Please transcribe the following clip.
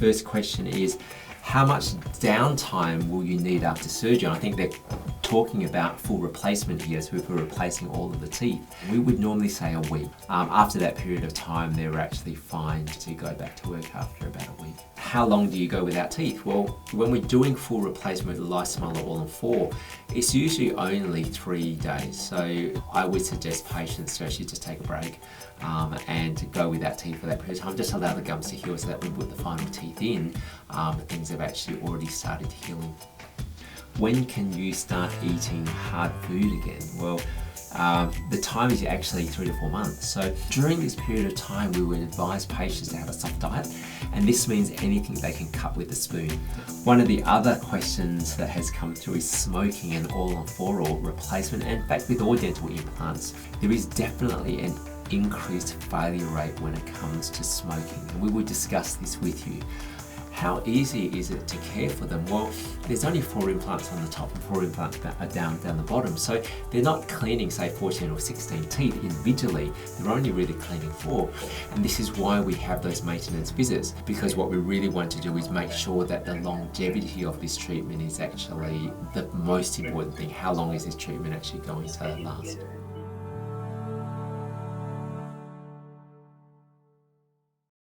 first question is, how much downtime will you need after surgery? I think they're talking about full replacement here, so if we're replacing all of the teeth. We would normally say a week. After that period of time, they're actually fine to go back to work after about a week. How long do you go without teeth? Well, when we're doing full replacement with Life Smile or All-in-4, it's usually only 3 days. So I would suggest patients to actually just take a break and go without teeth for that period of time. Just allow the gums to heal so that when we put the final teeth in, things have actually already started healing. When can you start eating hard food again? Well, the time is actually 3 to 4 months. So during this period of time, we would advise patients to have a soft diet, and this means anything they can cut with a spoon. One of the other questions that has come through is smoking and all-on-4 replacement. And in fact, with all dental implants, there is definitely an increased failure rate when it comes to smoking, and we will discuss this with you. How easy is it to care for them? Well, there's only 4 implants on the top and 4 implants down the bottom, so they're not cleaning, say, 14 or 16 teeth individually. They're only really cleaning 4, and this is why we have those maintenance visits, because what we really want to do is make sure that the longevity of this treatment is actually the most important thing. How long is this treatment actually going to last?